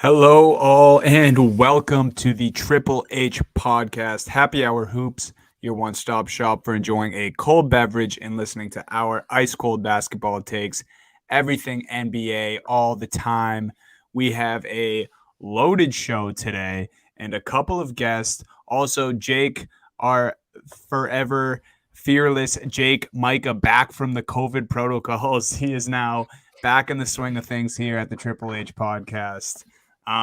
Hello, all, and welcome to the Triple H podcast, Happy Hour Hoops, your one stop shop for enjoying a cold beverage and listening to our ice cold basketball takes, everything NBA all the time. We have a loaded show today and a couple of guests. Also, Jake, our forever fearless Jake Micah, back from the COVID protocols. He is now back in the swing of things here at the Triple H podcast.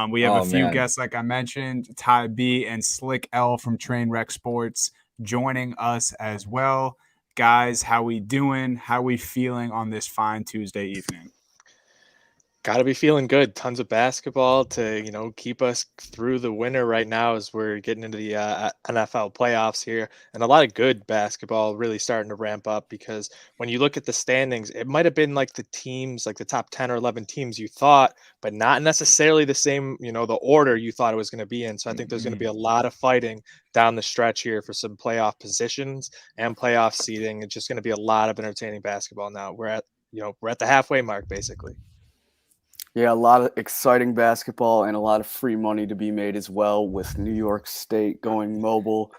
We have a Oh few man, guests, like I mentioned, Ty B and Slick L from Trainwreck Sports joining us as well. Guys, how we doing? How we feeling on this fine Tuesday evening? Got to be feeling good. Tons of basketball to, keep us through the winter right now as we're getting into the NFL playoffs here. And a lot of good basketball really starting to ramp up because when you look at the standings, it might have been like the teams, like the top 10 or 11 teams you thought, but not necessarily the same, the order you thought it was going to be in. So I think there's going to be a lot of fighting down the stretch here for some playoff positions and playoff seeding. It's just going to be a lot of entertaining basketball now. We're at the halfway mark, basically. Yeah, a lot of exciting basketball and a lot of free money to be made as well with New York State going mobile.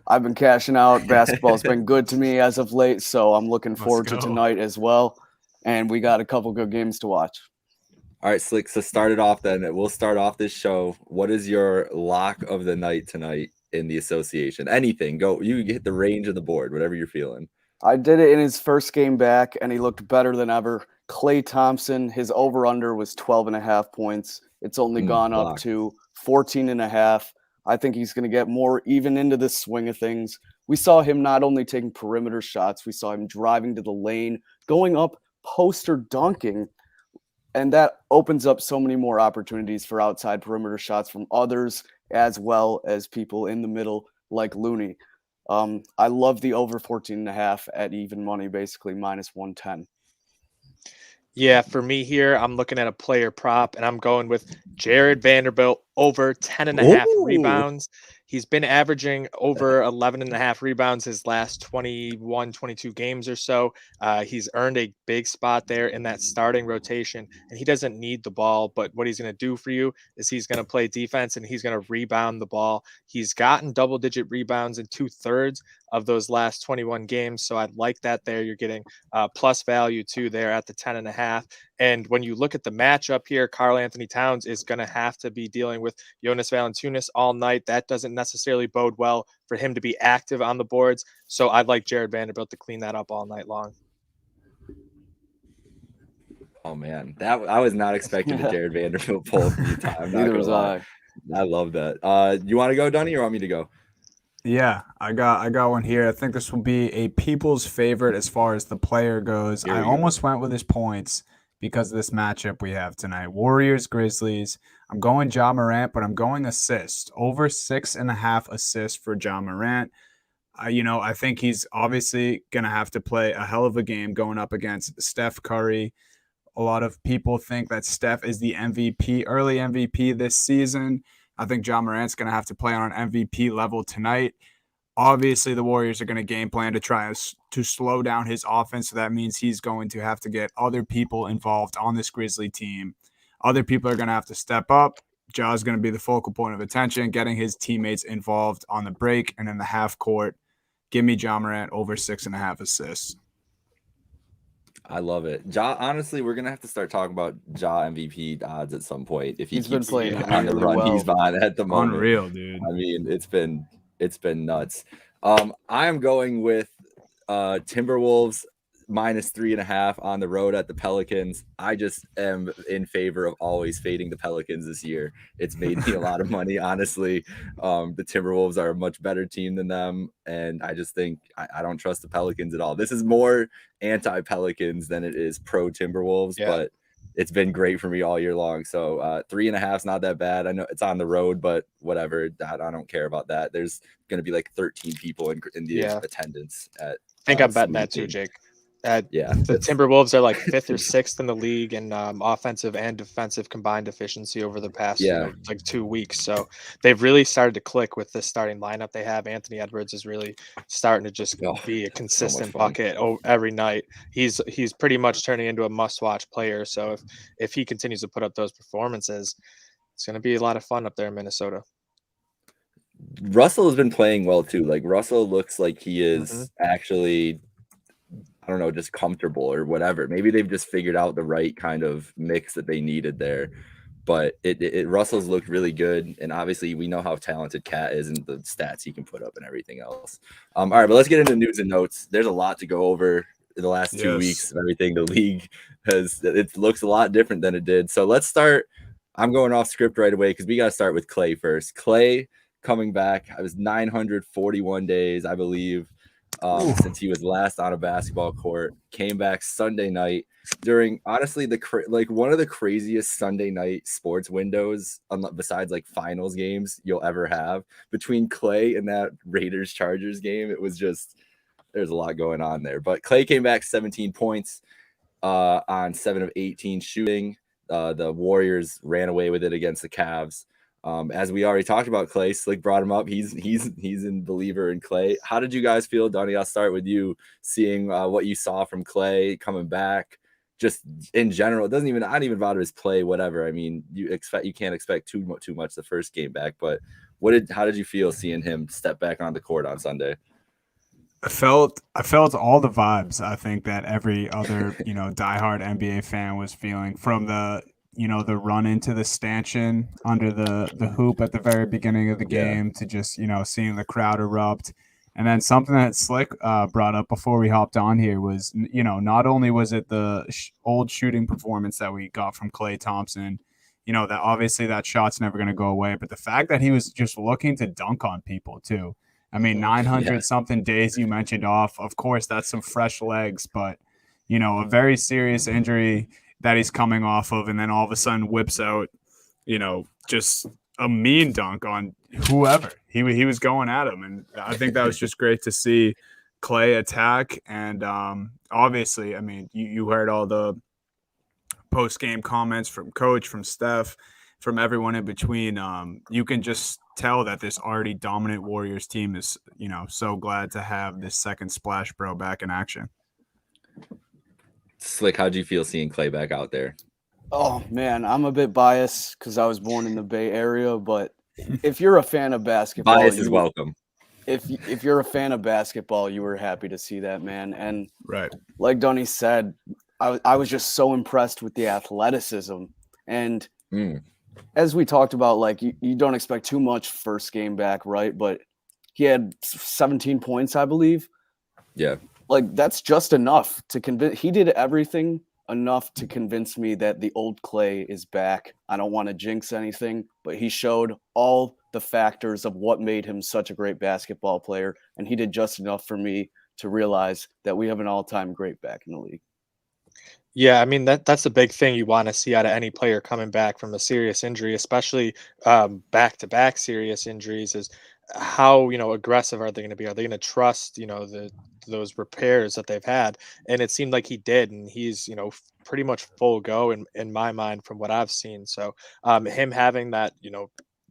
I've been cashing out. Basketball's been good to me as of late, so I'm looking forward to tonight as well. And we got a couple good games to watch. all right, Slick. So start it off then. We'll start off this show. What is your lock of the night tonight in the association? Anything. Go. You hit the range of the board, whatever you're feeling. I did it in his first game back, and he looked better than ever. Klay Thompson, his over-under was 12.5 points. It's only gone up to 14.5. I think he's going to get more even into the swing of things. We saw him not only taking perimeter shots, we saw him driving to the lane, going up, poster dunking, and that opens up so many more opportunities for outside perimeter shots from others as well as people in the middle like Looney. I love the over 14.5 at even money, basically minus 110. Yeah, for me here, I'm looking at a player prop, and I'm going with Jared Vanderbilt over 10.5 rebounds. He's been averaging over 11.5 rebounds his last 21, 22 games or so. He's earned a big spot there in that starting rotation, and he doesn't need the ball, but what he's going to do for you is he's going to play defense, and he's going to rebound the ball. He's gotten double-digit rebounds in 2/3 of those last 21 games, so I'd like that there. You're getting plus value too there at the 10.5. And when you look at the matchup here, Karl Anthony Towns is going to have to be dealing with Jonas Valanciunas all night. That doesn't necessarily bode well for him to be active on the boards. So I'd like Jared Vanderbilt to clean that up all night long. Oh man, that I was not expecting the Jared Vanderbilt pull from you, Ty. Neither was I. I love that. You want to go, Dunny, or want me to go? Yeah, I got one here. I think this will be a people's favorite as far as the player goes. I almost went with his points because of this matchup we have tonight. Warriors, Grizzlies. I'm going Ja Morant, but I'm going assist. Over 6.5 assists for Ja Morant. I think he's obviously going to have to play a hell of a game going up against Steph Curry. A lot of people think that Steph is the MVP, early MVP this season. I think Ja Morant's going to have to play on an MVP level tonight. Obviously, the Warriors are going to game plan to try to slow down his offense. So that means he's going to have to get other people involved on this Grizzly team. Other people are going to have to step up. Ja's going to be the focal point of attention, getting his teammates involved on the break and in the half court. Give me Ja Morant over 6.5 assists. I love it. Ja, honestly, we're gonna have to start talking about Ja MVP odds at some point. If he's been playing on the run he's on at the moment. Unreal, dude. I mean, it's been nuts. I am going with Timberwolves minus 3.5 on the road at the Pelicans. I just am in favor of always fading the Pelicans this year. It's made me a lot of money, honestly. The Timberwolves are a much better team than them, and I just think I don't trust the Pelicans at all. This is more anti-Pelicans than it is pro Timberwolves, but it's been great for me all year long. So 3.5 is not that bad. I know it's on the road, but whatever. I don't care about that. There's going to be like 13 people in the attendance at. I think I'm betting that too, Jake. The Timberwolves are like 5th or 6th in the league in offensive and defensive combined efficiency over the past like 2 weeks. So they've really started to click with the starting lineup they have. Anthony Edwards is really starting to just be a consistent bucket every night. He's pretty much turning into a must-watch player. So if he continues to put up those performances, It's going to be a lot of fun up there in Minnesota. Russell has been playing well too. Like Russell looks like he is actually, I don't know, just comfortable or whatever. Maybe they've just figured out the right kind of mix that they needed there. But Russell's looked really good, and obviously we know how talented Cat is and the stats he can put up and everything else. All right, but let's get into news and notes. There's a lot to go over in the last 2 weeks of everything the league has. It looks a lot different than it did. So let's start. I'm going off script right away because we got to start with Klay first. Klay coming back. I was 941 days, I believe, since he was last on a basketball court. Came back Sunday night during honestly one of the craziest Sunday night sports windows besides like finals games you'll ever have. Between Klay and that Raiders Chargers game, it was just, there's a lot going on there. But Klay came back 17 points on 7 of 18 shooting. The Warriors ran away with it against the Cavs. As we already talked about, Klay, Slick brought him up. He's a believer in Klay. How did you guys feel, Donnie? I'll start with you, seeing what you saw from Klay coming back. Just in general, not even about his play, whatever. I mean, you can't expect too much the first game back. But how did you feel seeing him step back on the court on Sunday? I felt all the vibes. I think that every other diehard NBA fan was feeling, from the run into the stanchion under the hoop at the very beginning of the game to just seeing the crowd erupt. And then something that Slick brought up before we hopped on here was, not only was it the old shooting performance that we got from Klay Thompson, that obviously that shot's never going to go away, but the fact that he was just looking to dunk on people too. I mean, 900 something days you mentioned off. Of course, that's some fresh legs, but, a very serious injury that he's coming off of, and then all of a sudden whips out, just a mean dunk on whoever he was going at him. And I think that was just great to see Klay attack. And obviously, I mean, you heard all the post-game comments from Coach, from Steph, from everyone in between. You can just tell that this already dominant Warriors team is, so glad to have this second Splash Bro back in action. Slick, how'd you feel seeing Klay back out there? Oh man, I'm a bit biased because I was born in the Bay Area, but if you're a fan of basketball, bias is welcome. If you're a fan of basketball, you were happy to see that, man. And right, like Donnie said, I was just so impressed with the athleticism. And as we talked about, like you don't expect too much first game back, right? But he had 17 points, I believe. Yeah. Like that's just enough to convince. He did everything enough to convince me that the old Klay is back. I don't want to jinx anything, but he showed all the factors of what made him such a great basketball player, and he did just enough for me to realize that we have an all-time great back in the league. Yeah, I mean that's the big thing you want to see out of any player coming back from a serious injury, especially back-to-back serious injuries, is how aggressive are they going to be? Are they going to trust those repairs that they've had? And it seemed like he did, and he's pretty much full go in my mind from what I've seen. So him having that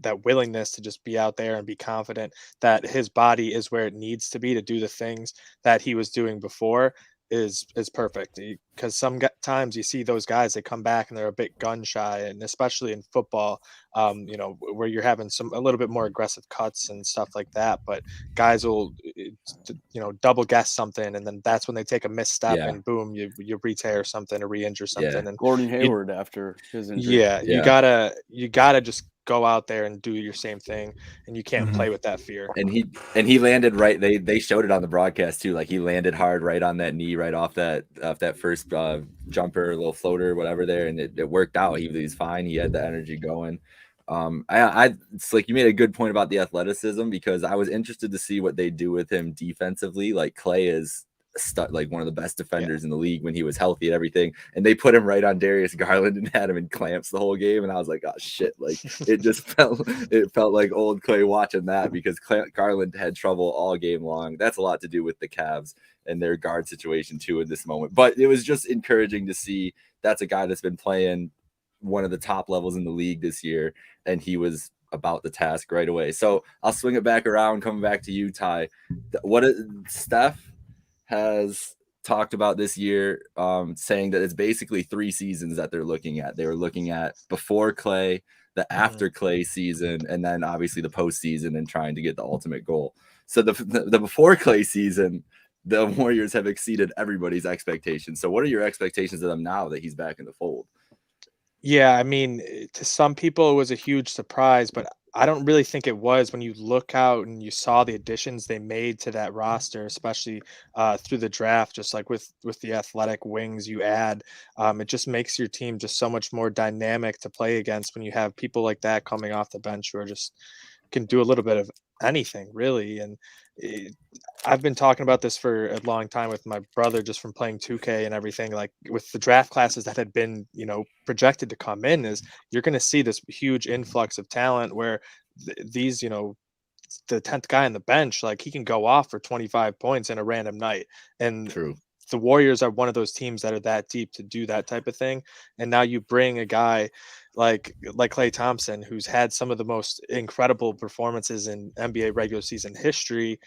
that willingness to just be out there and be confident that his body is where it needs to be to do the things that he was doing before is perfect. Because sometimes you see those guys, they come back and they're a bit gun shy, and especially in football, where you're having a little bit more aggressive cuts and stuff like that, but guys will double guess something, and then that's when they take a misstep and boom, you re-tear something or re-injure something. And Gordon Hayward after his injury. You gotta just go out there and do your same thing, and you can't play with that fear. And he landed right. They showed it on the broadcast too. Like he landed hard right on that knee, right off that first jumper, little floater, whatever there, and it worked out. He's fine. He had the energy going. It's like you made a good point about the athleticism, because I was interested to see what they do with him defensively. Like Klay is like one of the best defenders in the league when he was healthy and everything, and they put him right on Darius Garland and had him in clamps the whole game, and I was like, oh shit, like it felt like old Klay watching that, because Garland had trouble all game long. That's a lot to do with the Cavs and their guard situation too in this moment, but it was just encouraging to see that's a guy that's been playing one of the top levels in the league this year, and he was about the task right away. So I'll swing it back around, coming back to you, Ty. Steph has talked about this year, saying that it's basically 3 seasons that they're looking at. They were looking at before Klay, the after Klay season, and then obviously the postseason and trying to get the ultimate goal. So the before Klay season, the Warriors have exceeded everybody's expectations. So what are your expectations of them now that he's back in the fold? Yeah, I mean, to some people it was a huge surprise, but I don't really think it was when you look out and you saw the additions they made to that roster, especially through the draft. Just like with the athletic wings you add, it just makes your team just so much more dynamic to play against when you have people like that coming off the bench who are just can do a little bit of anything really. And it, I've been talking about this for a long time with my brother, just from playing 2K and everything. Like with the draft classes that had been, projected to come in, is you're going to see this huge influx of talent where these, the 10th guy on the bench, like he can go off for 25 points in a random night. And True. the Warriors are one of those teams that are that deep to do that type of thing. And now you bring a guy like Klay Thompson, who's had some of the most incredible performances in NBA regular season history,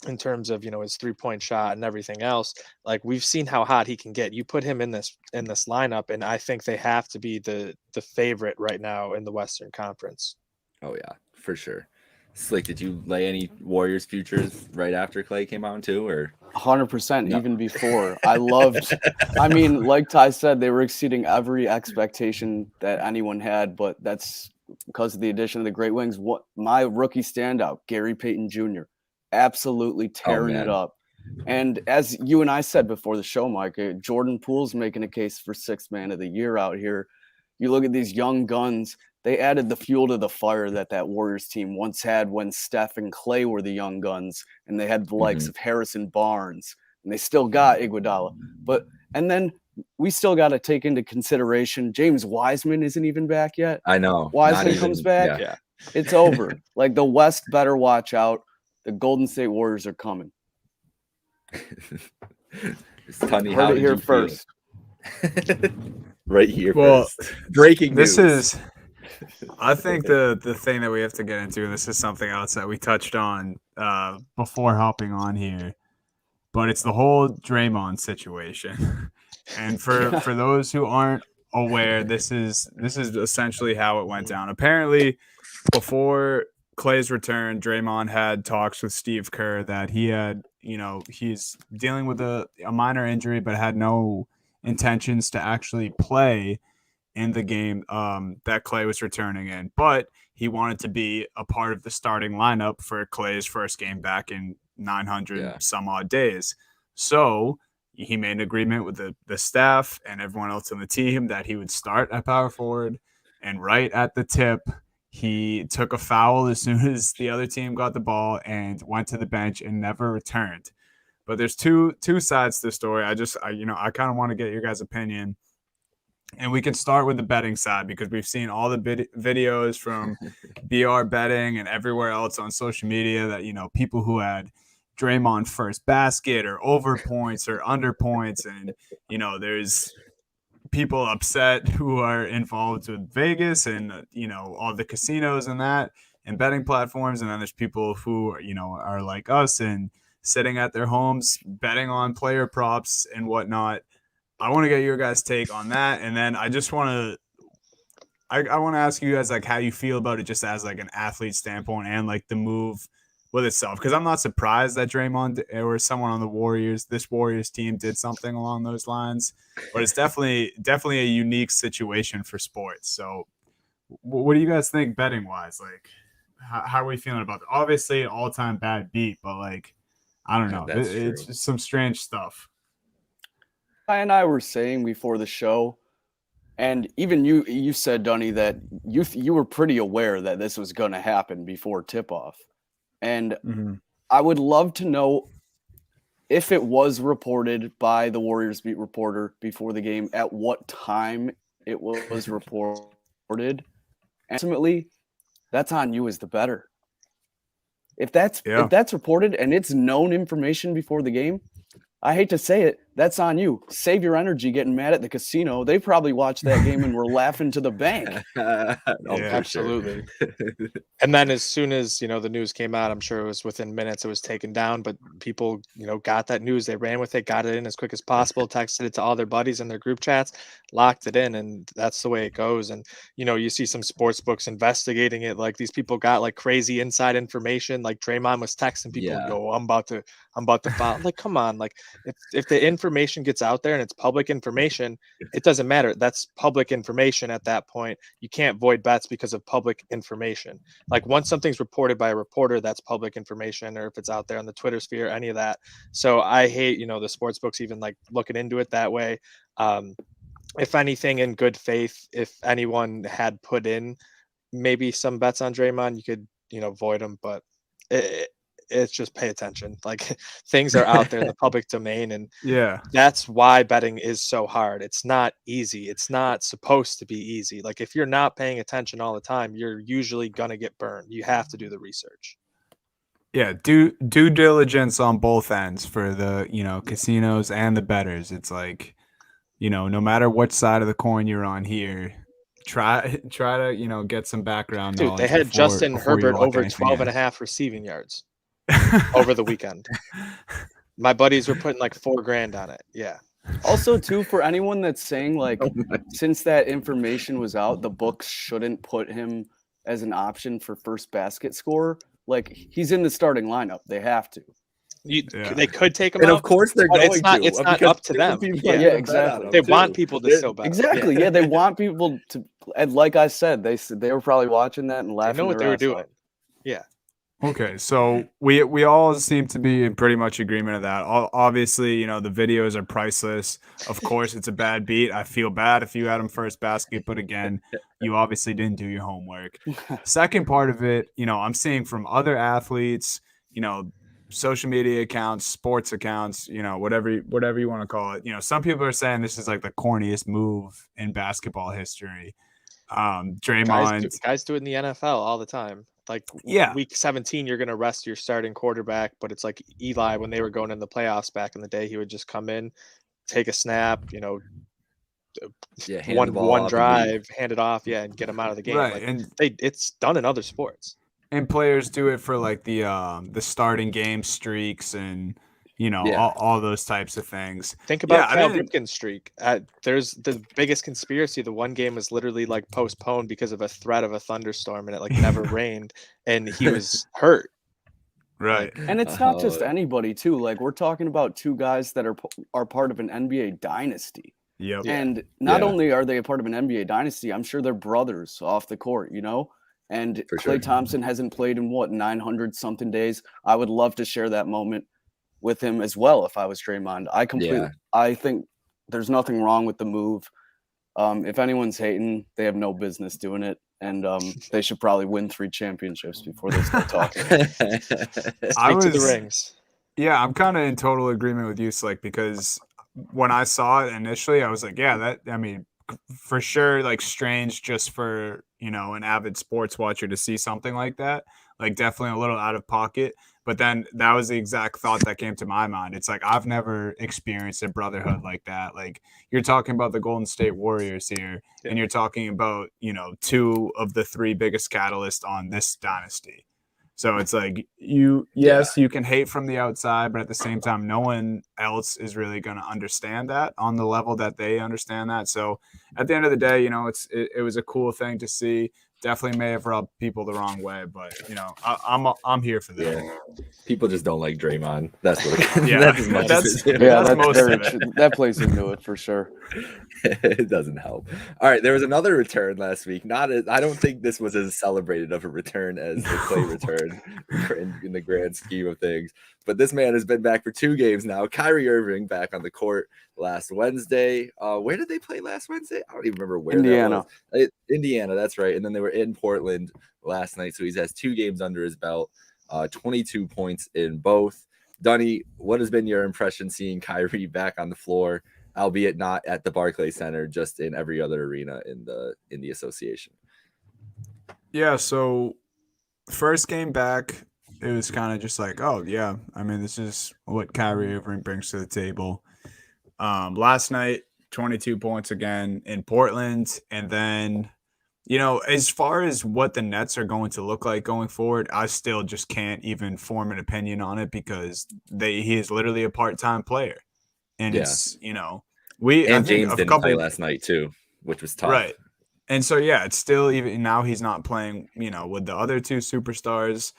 in terms of his 3-point shot and everything else. Like we've seen how hot he can get. You put him in this lineup, and I think they have to be the favorite right now in the Western Conference. Oh yeah, for sure. Slick, did you lay any Warriors futures right after Klay came out too, or 100%? No. Even before, I mean, like Ty said, they were exceeding every expectation that anyone had, but that's because of the addition of the great wings. What my rookie standout, Gary Payton Jr., absolutely tearing it up. And as you and I said before the show, Mike, Jordan Poole's making a case for 6th man of the year out here. You look at these young guns. They added the fuel to the fire that Warriors team once had when Steph and Klay were the young guns, and they had the likes of Harrison Barnes, and they still got Iguodala. And then we still got to take into consideration James Wiseman isn't even back yet. I know. Wiseman comes back. Yeah. It's over. Like the West better watch out. The Golden State Warriors are coming. Tony, heard it here first. Right here. Well, first. Breaking news. I think the thing that we have to get into, and this is something else that we touched on before hopping on here, but it's the whole Draymond situation. And for those who aren't aware, this is essentially how it went down. Apparently, before Klay's return, Draymond had talks with Steve Kerr that he had, he's dealing with a minor injury, but had no intentions to actually play in the game that Klay was returning in. But he wanted to be a part of the starting lineup for Klay's first game back in 900 some odd days. So he made an agreement with the staff and everyone else on the team that he would start at power forward. And right at the tip, he took a foul as soon as the other team got the ball and went to the bench and never returned. But there's two sides to the story. I kind of want to get your guys' opinion. And we can start with the betting side because we've seen all the videos from BR betting and everywhere else on social media that, people who had Draymond first basket or over points or under points. And, there's people upset who are involved with Vegas and, all the casinos and that and betting platforms. And then there's people who, are like us and sitting at their homes betting on player props and whatnot. I want to get your guys' take on that. And then I just want to I want to ask you guys, like, how you feel about it just as, like, an athlete standpoint and, like, the move with itself. Because I'm not surprised that Draymond or someone on this Warriors team did something along those lines. But it's definitely a unique situation for sports. So what do you guys think betting-wise? Like, how are we feeling about it? Obviously, all-time bad beat, but, like, I don't know. It's just some strange stuff. Ty and I were saying before the show, and even you said, Dunny, that you were pretty aware that this was going to happen before tip-off. And I would love to know if it was reported by the Warriors beat reporter before the game, at what time it was reported. And ultimately, that's on you as the bettor. If that's reported and it's known information before the game, I hate to say it, that's on you. Save your energy getting mad at the casino. They probably watched that game and were laughing to the bank. Absolutely. And then as soon as, the news came out, I'm sure it was within minutes, it was taken down, but people, got that news. They ran with it, got it in as quick as possible, texted it to all their buddies in their group chats, locked it in. And that's the way it goes. And, you see some sports books investigating it. Like these people got like crazy inside information. Like Draymond was texting people, yo, I'm about to file. Like, come on. Like if the information gets out there and it's public information, it doesn't matter. That's public information at that point. You can't void bets because of public information. Like once something's reported by a reporter, that's public information, or if it's out there on the Twitter sphere, any of that. So I hate, the sports books even like looking into it that way. If anything, in good faith, if anyone had put in maybe some bets on Draymond, you could, void them, but it's just pay attention. Like things are out there in the public domain, and that's why betting is so hard. It's not easy. It's not supposed to be easy. Like if you're not paying attention all the time, you're usually gonna get burned. You have to do the research. Yeah, due diligence on both ends for the casinos and the bettors. It's like, no matter what side of the coin you're on here, try to get some background knowledge. Dude, they had Justin Herbert over 12.5 receiving yards over the weekend. My buddies were putting like $4,000 on it. Yeah. Also, too, for anyone that's saying like, since that information was out, the books shouldn't put him as an option for first basket scorer. Like he's in the starting lineup. They have to. They could take him and out. Of course they're going to. It's not up to them. Yeah, exactly. They want people to still bet. Exactly. Yeah, they want people to. And like I said, they were probably watching that and laughing. I know what they were doing. Yeah. Okay, so we all seem to be in pretty much agreement of that. Obviously, the videos are priceless. Of course, it's a bad beat. I feel bad if you had him first basket, but again, you obviously didn't do your homework. Second part of it, I'm seeing from other athletes, social media accounts, sports accounts, whatever you want to call it. Some people are saying this is like the corniest move in basketball history. Draymond, guys do it in the NFL all the time. Like week 17, you're going to rest your starting quarterback, but it's like Eli when they were going in the playoffs back in the day, he would just come in, take a snap, one drive, hand it off, and get him out of the game. Right, like, and it's done in other sports. And players do it for like the starting game streaks and all those types of things. Think about Cal Ripken's streak. There's the biggest conspiracy. The one game was literally like postponed because of a threat of a thunderstorm, and it like never rained, and he was hurt. Right. And it's not just anybody too. Like we're talking about two guys that are part of an NBA dynasty. Yep. And not only are they a part of an NBA dynasty, I'm sure they're brothers off the court, And Klay Thompson hasn't played in 900 something days. I would love to share that moment with him as well if I was Draymond. I think there's nothing wrong with the move. If anyone's hating, they have no business doing it, and they should probably win 3 championships before they start talking. Stick to the rings. Yeah, I'm kind of in total agreement with you, Slick, because when I saw it initially, I was like, for sure, like strange just for, an avid sports watcher to see something like that. Like definitely a little out of pocket. But then that was the exact thought that came to my mind. It's like, I've never experienced a brotherhood like that. Like you're talking about the Golden State Warriors here, and you're talking about, 2 of the 3 biggest catalysts on this dynasty. So it's like you can hate from the outside, but at the same time, no one else is really going to understand that on the level that they understand that. So at the end of the day, it was a cool thing to see. Definitely may have rubbed people the wrong way, but I'm here for that. Yeah. People just don't like Draymond. That's what. That plays into it for sure. It doesn't help. All right, there was another return last week. I don't think this was as celebrated of a return as the Klay return in the grand scheme of things. But this man has been back for 2 games now. Kyrie Irving back on the court last Wednesday. Where did they play last Wednesday? I don't even remember where. Indiana. Indiana, that's right. And then they were in Portland last night. So he has 2 games under his belt, 22 points in both. Dunny, what has been your impression seeing Kyrie back on the floor, albeit not at the Barclays Center, just in every other arena in the association? Yeah, so first game back, it was kind of just like, oh, yeah, this is what Kyrie Irving brings to the table. Last night, 22 points again in Portland. And then, as far as what the Nets are going to look like going forward, I still just can't even form an opinion on it because he is literally a part-time player. And it's, and I think James didn't play last night too, which was tough. Right. And so, it's still even now he's not playing, with the other two superstars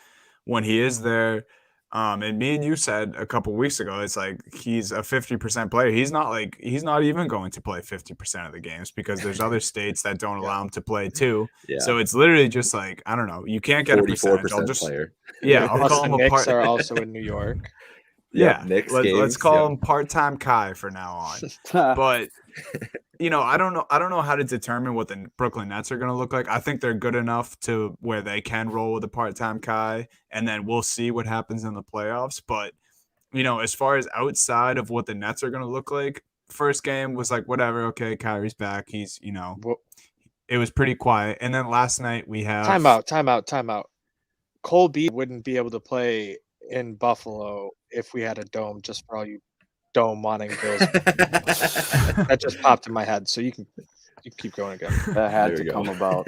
when he is there. And me and you said a couple weeks ago, it's like he's a 50% player. He's not even going to play 50% of the games because there's other states that don't allow him to play too. Yeah. So it's literally just like, I don't know. You can't get a percentage. I'll just player. I'll call him the a Knicks are also in New York. Let's call him part-time Kai for now on. But I don't know how to determine what the Brooklyn Nets are going to look like. I think they're good enough to where they can roll with a part-time Kai, and then we'll see what happens in the playoffs. But as far as outside of what the Nets are going to look like, first game was like whatever. Okay, Kyrie's back. He's it was pretty quiet. And then last night we have timeout. Cole B wouldn't be able to play in Buffalo if we had a dome, just for all you dome wanting Bills. That just popped in my head. So you can keep going again. That had to come about.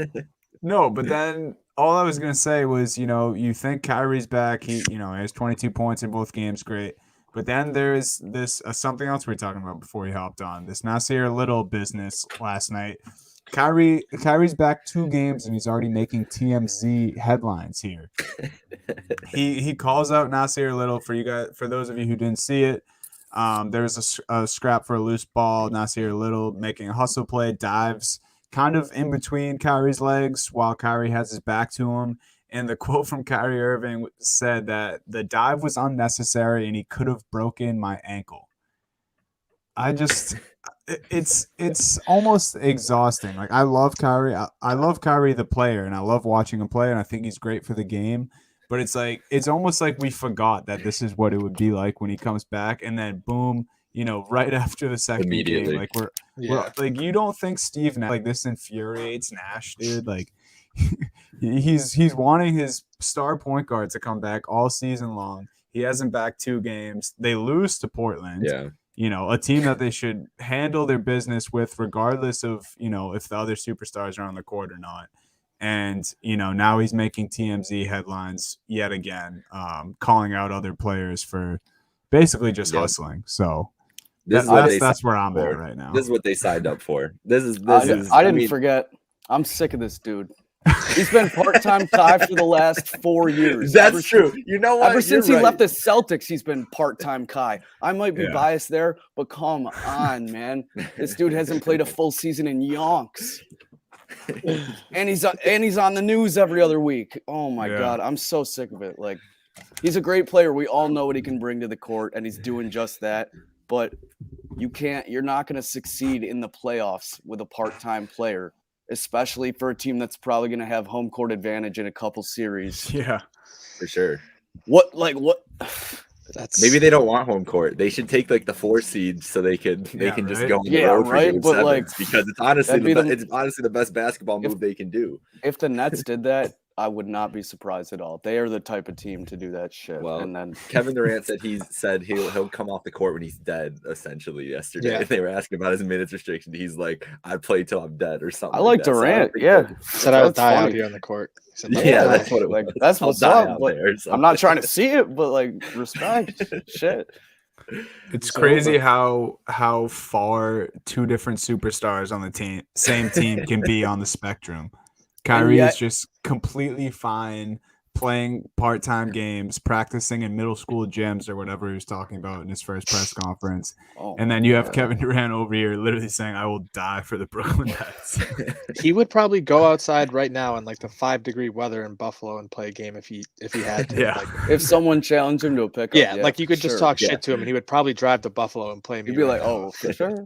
No, but then all I was gonna say was, you think Kyrie's back. He has 22 points in both games, great. But then there's this something else we were talking about before he hopped on. This Nasir Little business last night. Kyrie's back 2 games and he's already making TMZ headlines here. He calls out Nasir Little for you guys. For those of you who didn't see it, there was a scrap for a loose ball. Nasir Little making a hustle play, dives kind of in between Kyrie's legs while Kyrie has his back to him. And the quote from Kyrie Irving said that the dive was unnecessary and he could have broken my ankle. It's almost exhausting. Like, I love Kyrie. I love Kyrie the player, and I love watching him play, and I think he's great for the game. But it's almost like we forgot that this is what it would be like when he comes back, and then boom, right after the second game, like we're like, you don't think Steve Nash, like, this infuriates Nash, dude? Like, he's wanting his star point guard to come back all season long. He hasn't back 2 games. They lose to Portland. Yeah. A team that they should handle their business with regardless of, if the other superstars are on the court or not. And, now he's making TMZ headlines yet again, calling out other players for basically just hustling. So that's where I'm at right now. This is what they signed up for. I didn't forget. I'm sick of this dude. He's been part-time Kai for the last 4 years. That's true. You know what? Ever since he left the Celtics, he's been part-time Kai. I might be biased there, but come on, man. This dude hasn't played a full season in yonks. And he's on the news every other week. Oh my God, I'm so sick of it. Like, he's a great player. We all know what he can bring to the court, and he's doing just that. But you're not going to succeed in the playoffs with a part-time player, especially for a team that's probably going to have home court advantage in a couple series. Yeah, for sure. What? Maybe they don't want home court. They should take like the 4 seed so they can just go on the road for game 7, because it's honestly the best basketball move they can do. If the Nets did that, I would not be surprised at all. They are the type of team to do that shit. Well, and then Kevin Durant said he'll come off the court when he's dead. Essentially, yesterday, Yeah. they were asking about his minutes restriction. He's like, "I play till I'm dead" or something. I like Durant. Said I would die out here on the court. That's what it was. That's what's up. I'm not trying to see it, but like, respect. Shit. It's crazy how far 2 different superstars on the same team can be on the spectrum. Kyrie is just completely fine playing part-time games, practicing in middle school gyms or whatever he was talking about in his first press conference. And then you have Kevin Durant over here literally saying, "I will die for the Brooklyn Nets." He would probably go outside right now in like the 5-degree weather in Buffalo and play a game if he had to. Yeah. Like, If someone challenged him to a pickup. yeah, like you could just talk shit to him and he would probably drive to Buffalo and play me. He'd be like, "Oh, for sure.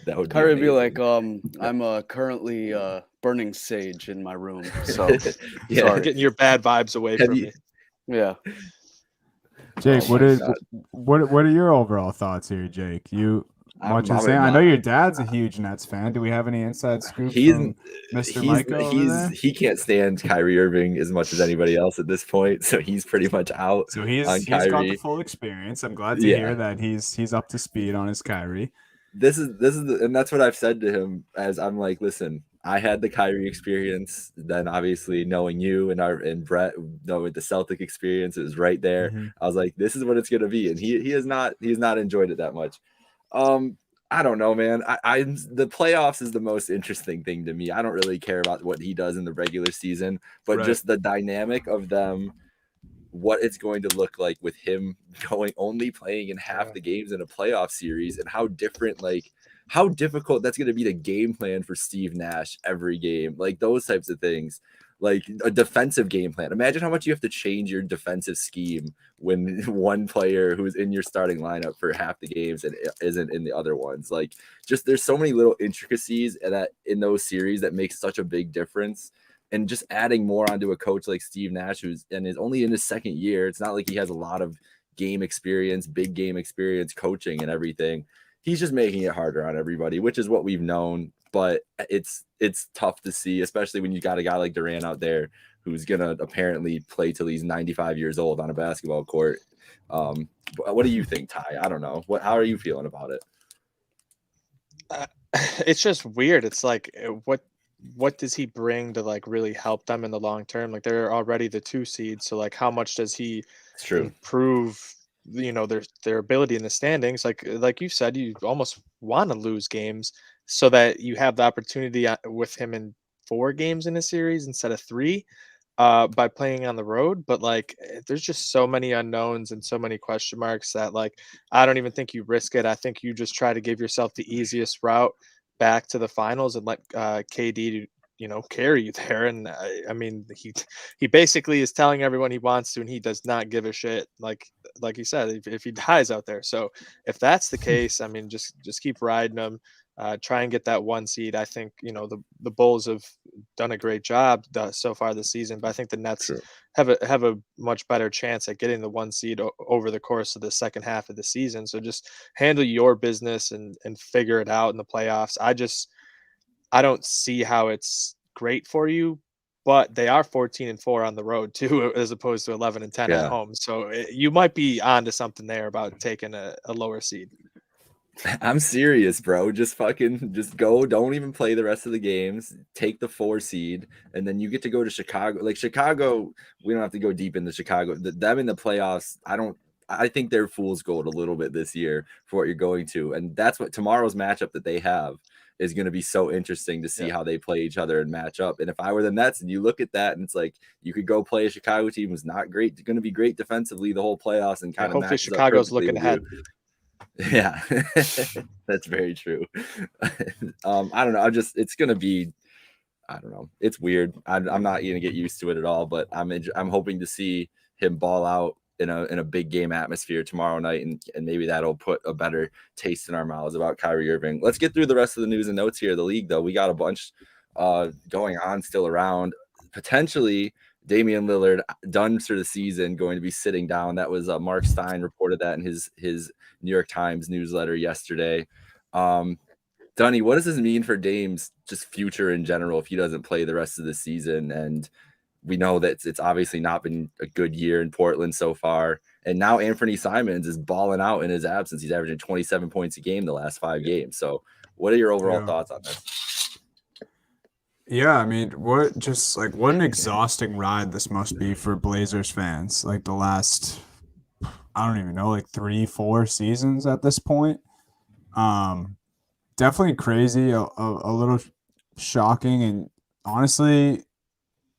That would Kyrie would be like, I'm currently burning sage in my room. So sorry. Getting your bad vibes away from me. Yeah. Jake, what are your overall thoughts here, Jake? You Much I'm insane. I know your dad's a huge Nets fan. Do we have any inside scoop from Mr. Micah over there? He can't stand Kyrie Irving as much as anybody else at this point, so he's pretty much out So on he's Kyrie. got the full experience. I'm glad to hear that he's up to speed on his Kyrie. This is and that's what I've said to him as I'm like, listen, I had the Kyrie experience. Then obviously knowing you and Brett, knowing the Celtic experience, it was right there. Mm-hmm. I was like, this is what it's gonna be, and he has not enjoyed it that much. I don't know, man. The playoffs is the most interesting thing to me. I don't really care about what he does in the regular season, but just the dynamic of them, what it's going to look like with him only playing in half the games in a playoff series, and how difficult that's going to be to game plan for Steve Nash every game, like those types of things, like a defensive game plan. Imagine how much you have to change your defensive scheme when one player who's in your starting lineup for half the games and isn't in the other ones. Like, just there's so many little intricacies that in those series that makes such a big difference. And just adding more onto a coach like Steve Nash, is only in his second year. It's not like he has a lot of game experience, big game experience, coaching and everything. He's just making it harder on everybody, which is what we've known. But it's tough to see, especially when you got a guy like Durant out there who's gonna apparently play till he's 95 years old on a basketball court. What do you think, Ty? I don't know. How are you feeling about it? It's just weird. It's like, what does he bring to like really help them in the long term? Like, they're already the 2 seed, so like how much does he improve their ability in the standings? Like you said, you almost want to lose games so that you have the opportunity with him in 4 games in a series instead of 3 by playing on the road. But like, there's just so many unknowns and so many question marks that like I don't even think you risk it. I think you just try to give yourself the easiest route back to the finals and let KD carry you there. And I mean, he basically is telling everyone he wants to, and he does not give a shit. Like you said, if he dies out there. So if that's the case, I mean, just keep riding him. Try and get that 1 seed. I think the Bulls have done a great job so far this season, but I think the Nets have a much better chance at getting the 1 seed over the course of the second half of the season. So just handle your business and figure it out in the playoffs. I don't see how it's great for you, but they are 14-4 on the road too, as opposed to 11-10 at home. So you might be onto something there about taking a lower seed. I'm serious, bro. Just go. Don't even play the rest of the games. Take the 4 seed, and then you get to go to Chicago. Like Chicago, we don't have to go deep into Chicago. Them in the playoffs, I think they're fool's gold a little bit this year for what you're going to. And that's what tomorrow's matchup that they have is going to be so interesting to see how they play each other and match up. And if I were the Nets and you look at that and it's like, you could go play a Chicago team who's not great, going to be great defensively the whole playoffs and kind of hopefully Chicago's looking ahead. Yeah, that's very true. I don't know. It's going to be, I don't know. It's weird. I'm not going to get used to it at all, but I'm hoping to see him ball out in a big game atmosphere tomorrow night, and maybe that'll put a better taste in our mouths about Kyrie Irving. Let's get through the rest of the news and notes here. The league, though, we got a bunch going on still around. Potentially Damian Lillard done for the season, going to be sitting down. That was Mark Stein reported that in his New York Times newsletter yesterday. Dunny, what does this mean for Dame's just future in general if he doesn't play the rest of the season? And we know that it's obviously not been a good year in Portland so far. And now Anthony Simons is balling out in his absence. He's averaging 27 points a game the last 5 games. So what are your overall thoughts on this? Yeah, I mean, what an exhausting ride this must be for Blazers fans. Like the last, I don't even know, like 3-4 seasons at this point. Definitely crazy, a little shocking, and honestly,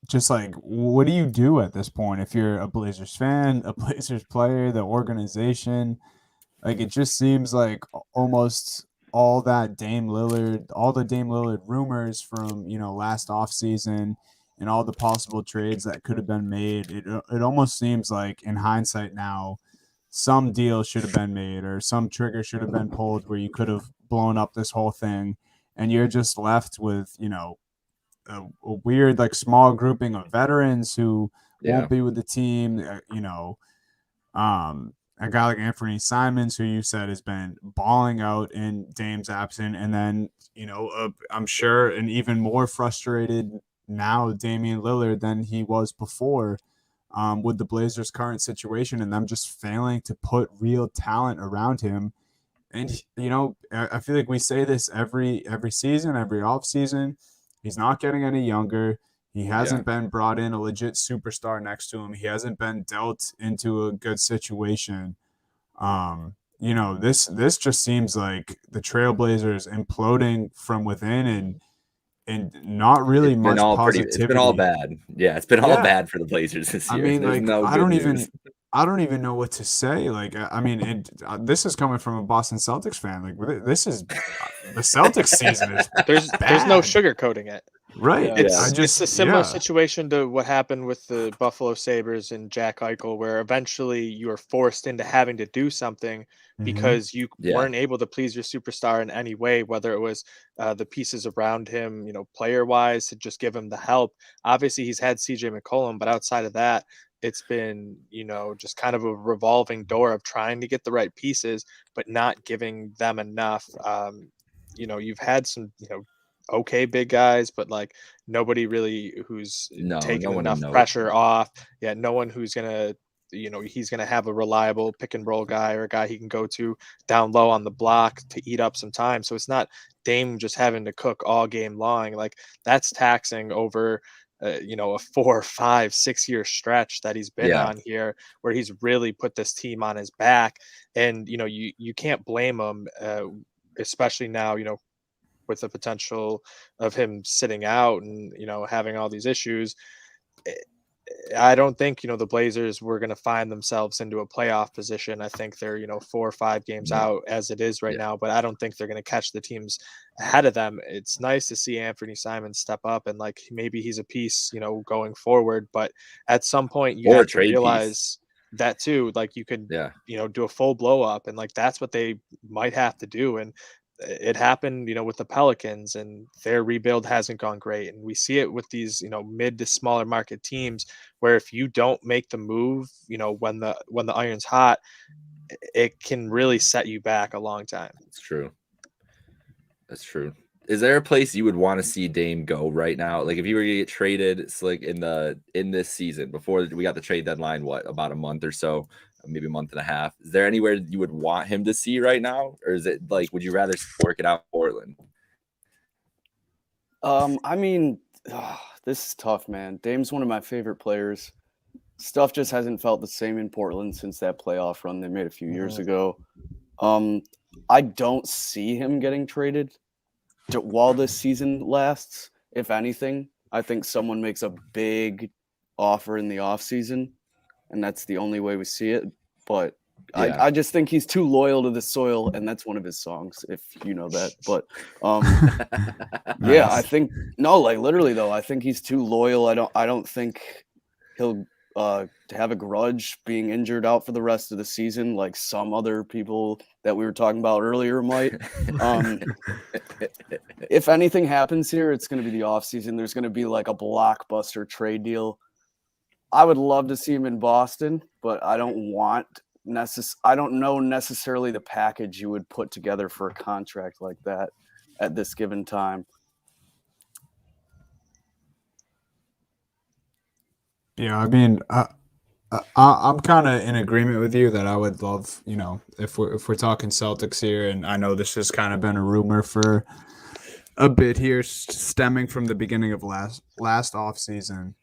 just like, what do you do at this point if you're a Blazers fan, a Blazers player, the organization? Like, it just seems like almost all the Dame Lillard rumors from, last offseason and all the possible trades that could have been made. It almost seems like in hindsight now, some deal should have been made or some trigger should have been pulled where you could have blown up this whole thing, and you're just left with, a weird, like, small grouping of veterans who won't be with the team, a guy like Anthony Simons, who you said has been balling out in Dame's absence, and then I'm sure an even more frustrated now Damian Lillard than he was before, with the Blazers' current situation and them just failing to put real talent around him. And I feel like we say this every season, every offseason. He's not getting any younger. He hasn't been brought in a legit superstar next to him. He hasn't been dealt into a good situation. This just seems like the Trailblazers imploding from within and not really much positivity. It's been all bad. Yeah, it's been all bad for the Blazers this year. I mean, There's no I don't even know what to say. This is coming from a Boston Celtics fan. Like, this is the Celtics season is there's no sugarcoating it. Right. It's a similar situation to what happened with the Buffalo Sabres and Jack Eichel, where eventually you are forced into having to do something because you weren't able to please your superstar in any way, whether it was the pieces around him, player wise, to just give him the help. Obviously, he's had CJ McCollum, but outside of that, it's been, just kind of a revolving door of trying to get the right pieces, but not giving them enough. You've had some, okay big guys, but like nobody really who's taking enough pressure off. Yeah, no one who's gonna, he's gonna have a reliable pick and roll guy or a guy he can go to down low on the block to eat up some time. So it's not Dame just having to cook all game long. Like, that's taxing over a 4, 5, 6 year stretch that he's been on here, where he's really put this team on his back. And you can't blame him, especially now, with the potential of him sitting out and having all these issues. I don't think the Blazers were going to find themselves into a playoff position. I think they're 4 or 5 games out as it is right now, but I don't think they're going to catch the teams ahead of them. It's nice to see Anthony Simons step up, and like maybe he's a piece going forward, but at some point you have to realize that too, like you could do a full blow up, and like that's what they might have to do. And it happened, with the Pelicans, and their rebuild hasn't gone great. And we see it with these, mid to smaller market teams, where if you don't make the move, when the iron's hot, it can really set you back a long time. It's true. That's true. Is there a place you would want to see Dame go right now? Like, if you were to get traded, it's like in this season, before we got the trade deadline, about a month or so, maybe a month and a half. Is there anywhere you would want him to see right now? Or is it like, would you rather work it out in Portland? This is tough, man. Dame's one of my favorite players. Stuff just hasn't felt the same in Portland since that playoff run they made a few years ago. I don't see him getting traded while this season lasts. If anything, I think someone makes a big offer in the offseason, and that's the only way we see it. But I just think he's too loyal to the soil, and that's one of his songs, if you know that. But I think literally though, I think he's too loyal. I don't think he'll have a grudge being injured out for the rest of the season, like some other people that we were talking about earlier might. If anything happens here, it's going to be the offseason. There's going to be like a blockbuster trade deal. I would love to see him in Boston, but I don't know necessarily the package you would put together for a contract like that at this given time. Yeah, I mean, I'm kind of in agreement with you that I would love, if we're talking Celtics here, and I know this has kind of been a rumor for a bit here, stemming from the beginning of last offseason.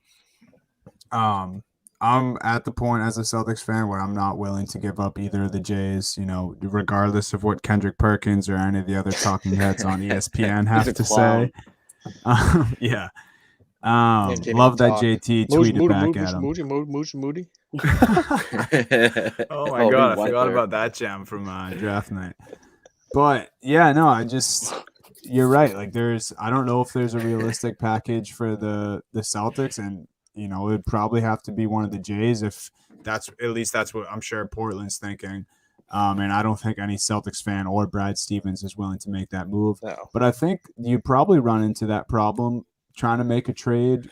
I'm at the point as a Celtics fan where I'm not willing to give up either of the Jays, regardless of what Kendrick Perkins or any of the other talking heads on ESPN have to say. Yeah. Love that JT tweeted back at him. Moody. Oh my God, I forgot about that gem from draft night. But yeah, no, you're right. Like, I don't know if there's a realistic package for the Celtics, and it would probably have to be one of the Jays, if that's what I'm sure Portland's thinking. And I don't think any Celtics fan or Brad Stevens is willing to make that move. No. But I think you probably run into that problem trying to make a trade,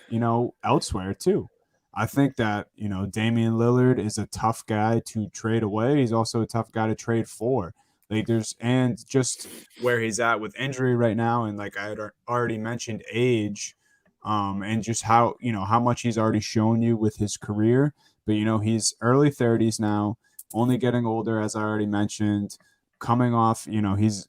elsewhere too. I think that, Damian Lillard is a tough guy to trade away. He's also a tough guy to trade for. Like and just where he's at with injury right now, and like I had already mentioned, age, and just how much he's already shown you with his career. But he's early 30s now, only getting older, as I already mentioned. Coming off, he's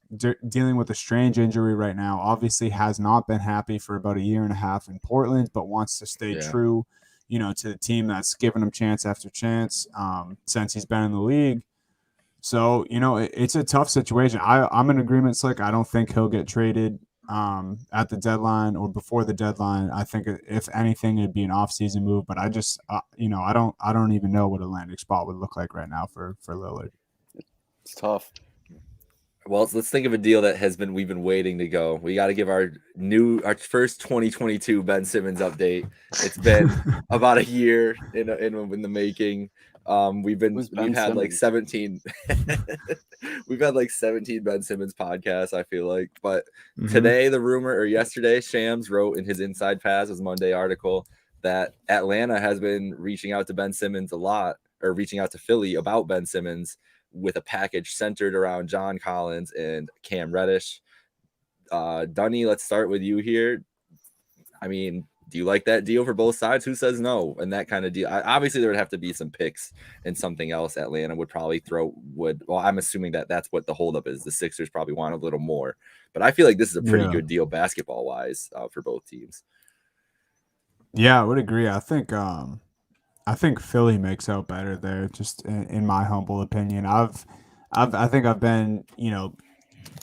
dealing with a strange injury right now. Obviously, has not been happy for about a year and a half in Portland, but wants to stay true, to the team that's given him chance after chance since he's been in the league. So, it's a tough situation. I'm in agreement, Slick. I don't think he'll get traded at the deadline or before the deadline. I think if anything, it'd be an off-season move. But I just, I don't even know what a landing spot would look like right now for Lillard. It's tough. Well, let's think of a deal that we've been waiting to go. We got to give our first 2022 Ben Simmons update. It's been about a year in the making. We've had like 17 we've had like 17 Ben Simmons podcasts, I feel like. But today, yesterday, Shams wrote in his Inside Pass, his Monday article, that Atlanta has been reaching out to Ben Simmons a lot, or reaching out to Philly about Ben Simmons, with a package centered around John Collins and Cam Reddish. Dunny, let's start with you here. I mean, do you like that deal for both sides? Who says no? And that kind of deal. Obviously, there would have to be some picks and something else. Atlanta would probably well, I'm assuming that's what the holdup is. The Sixers probably want a little more. But I feel like this is a pretty good deal basketball-wise for both teams. Yeah, I would agree. I think Philly makes out better there, just in my humble opinion. I think I've been,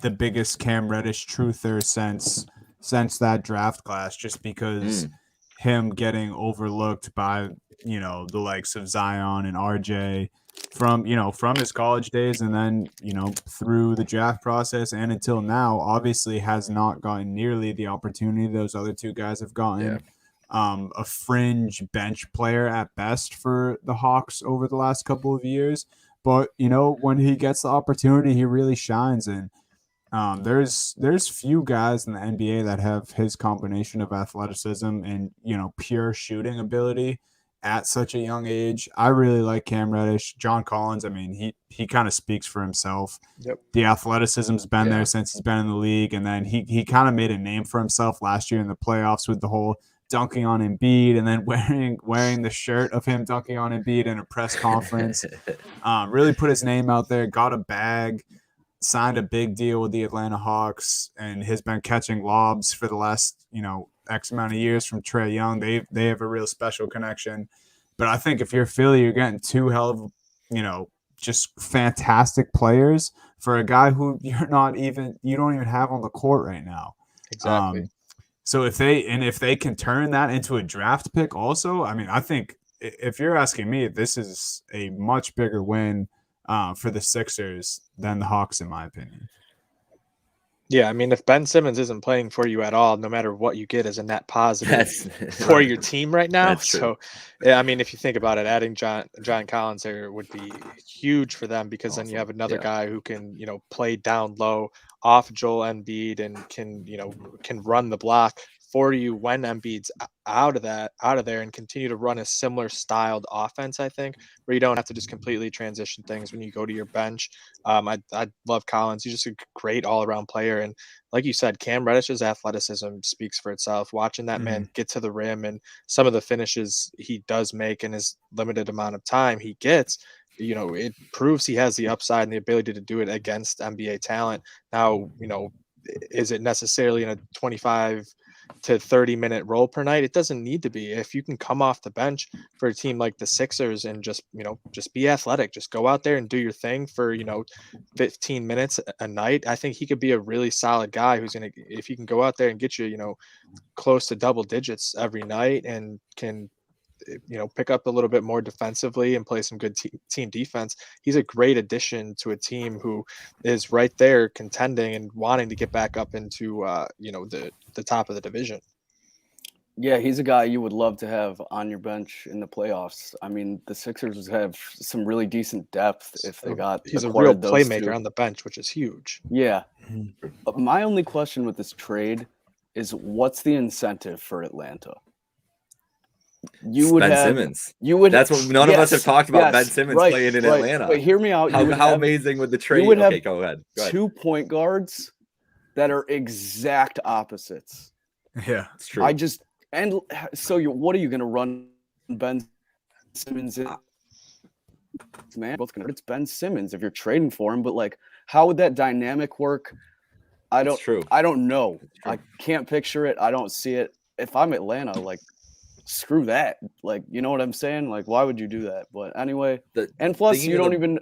the biggest Cam Reddish truther since that draft class, just because him getting overlooked by, the likes of Zion and RJ from his college days, and then, through the draft process and until now, obviously has not gotten nearly the opportunity those other two guys have gotten. Yeah. A fringe bench player at best for the Hawks over the last couple of years. But, when he gets the opportunity, he really shines. And there's few guys in the NBA that have his combination of athleticism and, pure shooting ability at such a young age. I really like Cam Reddish. John Collins, I mean, he kind of speaks for himself. Yep. The athleticism's been there since he's been in the league. And then he kind of made a name for himself last year in the playoffs with the whole dunking on Embiid, and then wearing the shirt of him dunking on Embiid in a press conference. Really put his name out there, got a bag, signed a big deal with the Atlanta Hawks, and has been catching lobs for the last, X amount of years from Trae Young. They have a real special connection. But I think if you're Philly, you're getting two hell of, just fantastic players for a guy who you don't even have on the court right now. Exactly. So if they can turn that into a draft pick also, I mean, I think if you're asking me, this is a much bigger win for the Sixers than the Hawks, in my opinion. Yeah, I mean, if Ben Simmons isn't playing for you at all, no matter what you get is a net positive for your team right now. So, yeah, I mean, if you think about it, adding John Collins there would be huge for them, because then you have another guy who can, play down low off Joel Embiid and can run the block for you when Embiid's out of there, and continue to run a similar styled offense, I think, where you don't have to just completely transition things when you go to your bench. I love Collins. He's just a great all-around player. And like you said, Cam Reddish's athleticism speaks for itself. Watching that man get to the rim and some of the finishes he does make in his limited amount of time he gets, it proves he has the upside and the ability to do it against NBA talent. Now, is it necessarily in a 25 to 30-minute role per night? It doesn't need to be. If you can come off the bench for a team like the Sixers and just be athletic, just go out there and do your thing for 15 minutes a night, I think he could be a really solid guy who's gonna, if you can go out there and get you close to double digits every night and can pick up a little bit more defensively and play some good team defense, he's a great addition to a team who is right there contending and wanting to get back up into the top of the division. Yeah, he's a guy you would love to have on your bench in the playoffs. I mean, the Sixers have some really decent depth if they got. He's a real playmaker on the bench, which is huge. Yeah. But my only question with this trade is, what's the incentive for Atlanta? You would Ben have Simmons. You would. That's what none of us have talked about. Ben Yes, Simmons right, playing in right. Atlanta. But hear me out. How amazing would the trade? would have Okay, go ahead. 2 point guards that are exact opposites. Yeah, It's true. What are you going to run Ben Simmons in? Man, it's Ben Simmons if you're trading for him, but like, how would that dynamic work? I don't know. I can't picture it. I don't see it. If I'm Atlanta, like, screw that. Like, you know what I'm saying? Like, why would you do that? But anyway, and plus you don't even.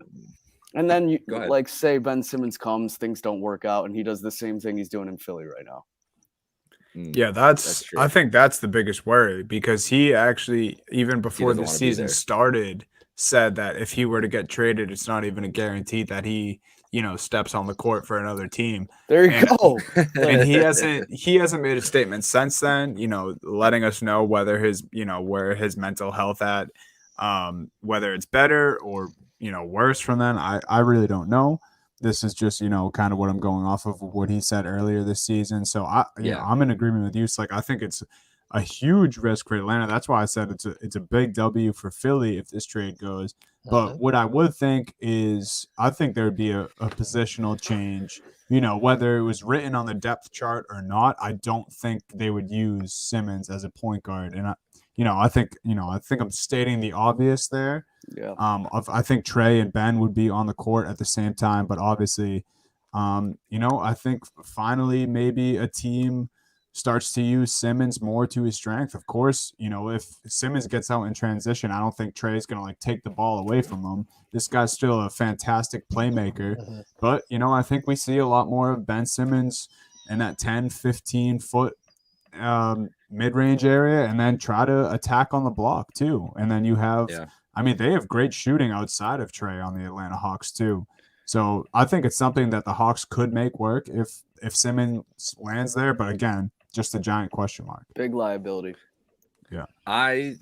And then you like say Ben Simmons comes, things don't work out, and he does the same thing he's doing in Philly right now. Yeah, that's true. I think that's the biggest worry, because he actually, even before the season started, said that if he were to get traded, it's not even a guarantee that he, steps on the court for another team. There you go. And he hasn't made a statement since then, letting us know whether his, where his mental health at, whether it's better or, worse from then. I really don't know. This is just, kind of what I'm going off of what he said earlier this season. So I'm in agreement with you. It's like, I think it's a huge risk for Atlanta. That's why I said it's a big W for Philly if this trade goes. But what I would think is, I think there would be a positional change, whether it was written on the depth chart or not. I don't think they would use Simmons as a point guard. And I think I'm stating the obvious there. Yeah. I think Trey and Ben would be on the court at the same time, but obviously, I think finally maybe a team starts to use Simmons more to his strength. Of course, if Simmons gets out in transition, I don't think Trey's going to take the ball away from him. This guy's still a fantastic playmaker, but I think we see a lot more of Ben Simmons in that 10, 15 foot mid-range area, and then try to attack on the block too. And then you have, they have great shooting outside of Trey on the Atlanta Hawks too. So I think it's something that the Hawks could make work if Simmons lands there. But again, just a giant question mark. Big liability. Yeah. I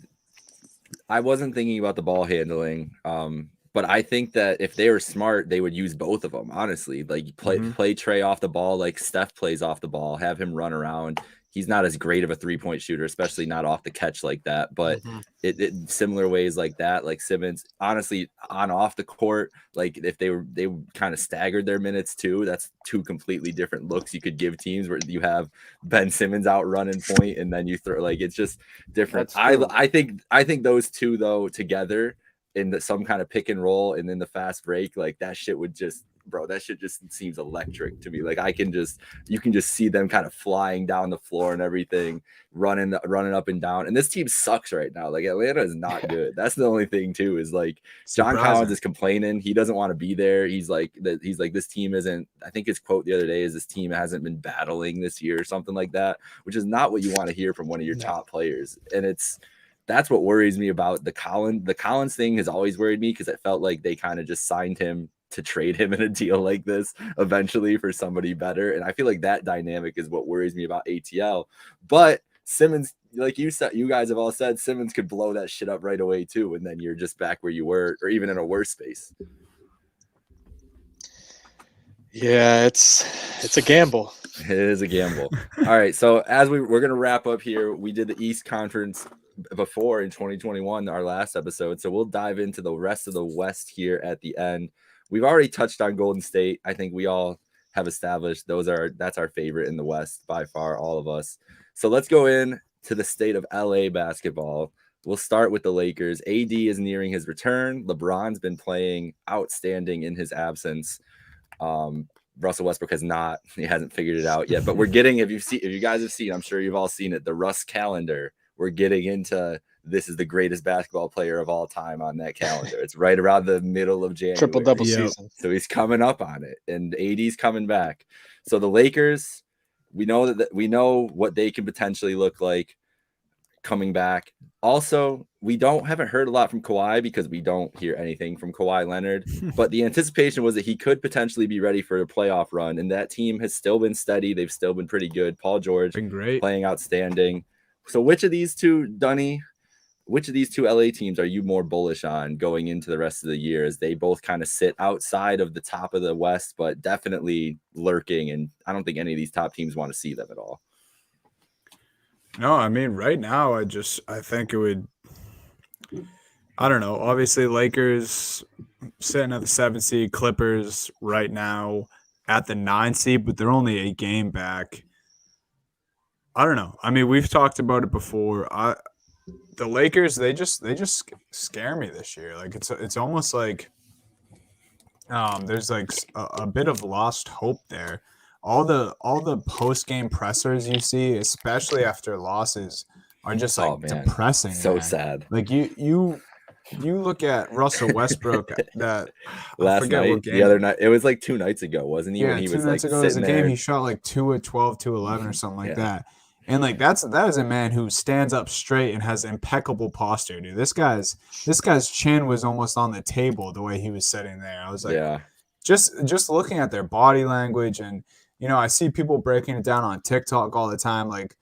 wasn't thinking about the ball handling, but I think that if they were smart, they would use both of them, honestly. Like play Trey off the ball like Steph plays off the ball, have him run around. He's not as great of a three-point shooter, especially not off the catch like that. But it similar ways like that, like Simmons, honestly, on off the court, like if they kind of staggered their minutes too, that's two completely different looks you could give teams, where you have Ben Simmons out running point, and then you throw, like, it's just different. I think those two though together in some kind of pick and roll and then the fast break, like that shit would just. Bro, that shit just seems electric to me. Like you can just see them kind of flying down the floor and everything, running up and down. And this team sucks right now. Like Atlanta is not good. That's the only thing too, is like John Collins is complaining. He doesn't want to be there. He's like, this team isn't, I think his quote the other day is, this team hasn't been battling this year or something like that, which is not what you want to hear from one of your top players. And that's what worries me about the Collins thing. Has always worried me, because it felt like they kind of just signed him to trade him in a deal like this eventually for somebody better. And I feel like that dynamic is what worries me about ATL. But Simmons, like you said, you guys have all said, Simmons could blow that shit up right away too. And then you're just back where you were, or even in a worse space. Yeah, it's a gamble. It is a gamble. All right. So as we're going to wrap up here, we did the East Conference before in 2021, our last episode. So we'll dive into the rest of the West here at the end. We've already touched on Golden State. I think we all have established that's our favorite in the West by far, all of us. So let's go in to the state of LA basketball. We'll start with the Lakers. AD is nearing his return. LeBron's been playing outstanding in his absence. Russell Westbrook he hasn't figured it out yet, but we're getting, if you guys have seen, I'm sure you've all seen it, the Russ calendar. We're getting into, this is the greatest basketball player of all time on that calendar. It's right around the middle of January. Triple-double season. So he's coming up on it, and AD's coming back. So the Lakers, we know what they can potentially look like coming back. Also, we haven't heard a lot from Kawhi, because we don't hear anything from Kawhi Leonard, but the anticipation was that he could potentially be ready for a playoff run, and that team has still been steady. They've still been pretty good. Paul George been great, playing outstanding. So which of these two, Dunny, which of these two LA teams are you more bullish on going into the rest of the year, as they both kind of sit outside of the top of the West, but definitely lurking? And I don't think any of these top teams want to see them at all. No, I mean, right now, I think it would. I don't know. Obviously, Lakers sitting at the 7th seed, Clippers right now at the 9 seed, but they're only a game back. I don't know. I mean, we've talked about it before. The Lakers, they just scare me this year. Like it's almost like there's like a bit of lost hope there. All the post game pressers you see, especially after losses, are just like depressing. So man. sad. Like you look at Russell Westbrook that last night, the other night, it was like 2 nights ago, wasn't he? Yeah, when he 2 was nights like ago, there's a there. game he shot like 2 at 12, 2 11 or something like that. And like that is a man who stands up straight and has impeccable posture, dude. This guy's chin was almost on the table the way he was sitting there. I was like, just looking at their body language, and I see people breaking it down on TikTok all the time. Like,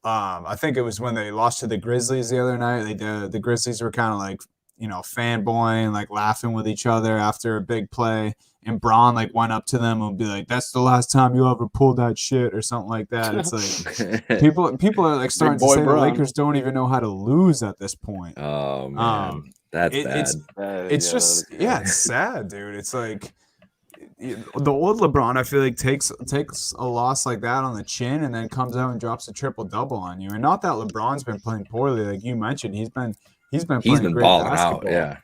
I think it was when they lost to the Grizzlies the other night. The Grizzlies were kind of like fanboying, like laughing with each other after a big play. And Braun like went up to them and would be like, "That's the last time you ever pulled that shit," or something like that. It's like people are like starting to say the Lakers don't even know how to lose at this point. Oh man, that's bad. It's just it's sad, dude. It's like the old LeBron, I feel like takes a loss like that on the chin and then comes out and drops a triple-double on you. And not that LeBron's been playing poorly, like you mentioned. He's been playing great balling basketball. out, yeah.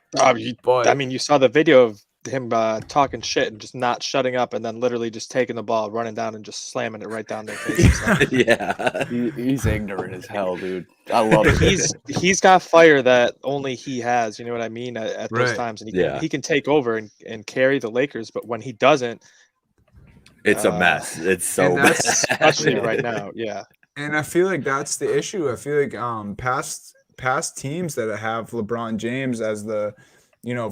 But I mean, you saw the video of him talking shit and just not shutting up, and then literally just taking the ball, running down, and just slamming it right down their face. Yeah, he's ignorant as hell, dude. I love it. He's got fire that only he has. You know what I mean? At those times, and he can take over and carry the Lakers. But when he doesn't, it's a mess. It's so bad, especially right now. Yeah, and I feel like that's the issue. I feel like past teams that have LeBron James as the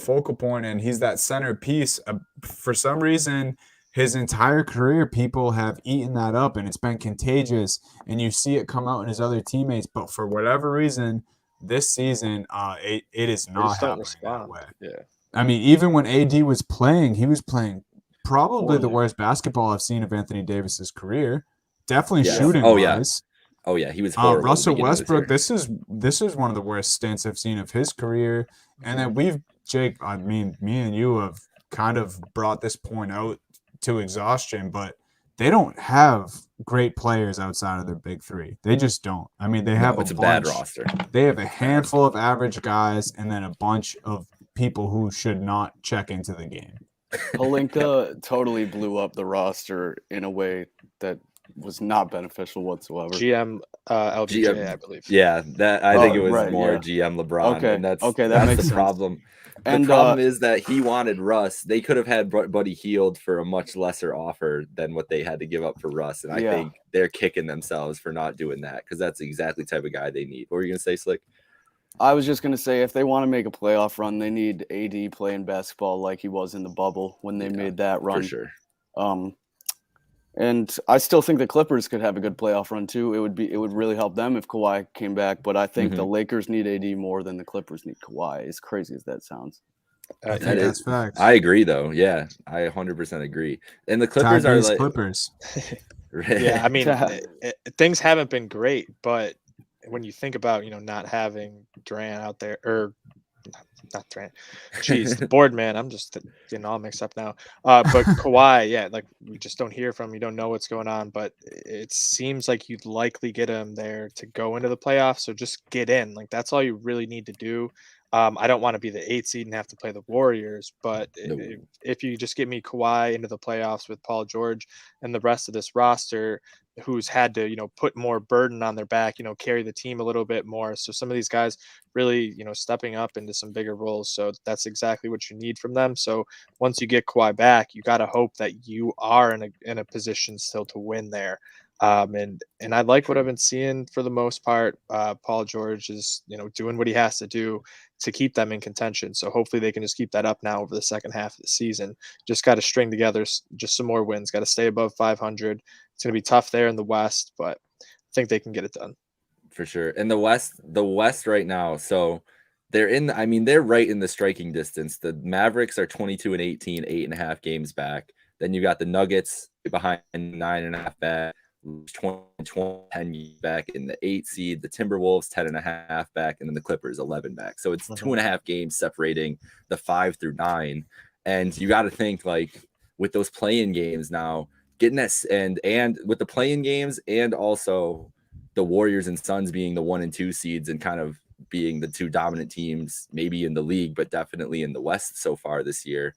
focal point, and he's that centerpiece. For some reason, his entire career, people have eaten that up, and it's been contagious. And you see it come out in his other teammates. But for whatever reason, this season, it is not happening that way. Yeah, I mean, even when AD was playing, he was playing probably the worst basketball I've seen of Anthony Davis's career. Definitely shooting wise. Oh yeah, he was horrible. Russell Westbrook, this is one of the worst stints I've seen of his career. And then Jake, I mean, me and you have kind of brought this point out to exhaustion, but they don't have great players outside of their big three. They just don't. I mean, they have a bad roster. They have a handful of average guys and then a bunch of people who should not check into the game. Pelinka totally blew up the roster in a way that was not beneficial whatsoever. GM LBJ, I believe. Yeah, that I think it was more GM LeBron. Okay, and that's makes the problem. And the problem is that he wanted Russ. They could have had Buddy Hield for a much lesser offer than what they had to give up for Russ. And I think they're kicking themselves for not doing that, because that's exactly the type of guy they need. What were you gonna say, Slick? I was just going to say, if they want to make a playoff run, they need AD playing basketball like he was in the bubble when they made that run. For sure. And I still think the Clippers could have a good playoff run too. It would really help them if Kawhi came back, but I think the Lakers need AD more than the Clippers need Kawhi, as crazy as that sounds. That's facts. I agree, though. Yeah, I 100% agree. And the Clippers are like Clippers. Yeah, I mean, things haven't been great, but when you think about not having Durant out there, or not Durant, jeez, the board man, I'm just getting all mixed up now. But Kawhi, like we just don't hear from him. You don't know what's going on, but it seems like you'd likely get him there to go into the playoffs. So just get in. Like that's all you really need to do. I don't want to be the 8th seed and have to play the Warriors, but if you just get me Kawhi into the playoffs with Paul George and the rest of this roster, who's had to, put more burden on their back, carry the team a little bit more. So some of these guys really, stepping up into some bigger roles. So that's exactly what you need from them. So once you get Kawhi back, you got to hope that you are in a position still to win there. And I like what I've been seeing for the most part. Paul George is, doing what he has to do to keep them in contention. So hopefully they can just keep that up now over the second half of the season. Just got to string together just some more wins. Got to stay above 500. It's going to be tough there in the West, but I think they can get it done. For sure. And the West right now. So they're right in the striking distance. The Mavericks are 22-18, 8.5 games back. Then you got the Nuggets behind 9.5 back. 10 back in the 8 seed, the Timberwolves 10.5 back, and then the Clippers 11 back. So it's 2.5 games separating the 5 through 9. And you got to think, like, with those play-in games now, getting that, and with the play-in games, and also the Warriors and Suns being the 1 and 2 seeds and kind of being the 2 dominant teams, maybe in the league, but definitely in the West so far this year,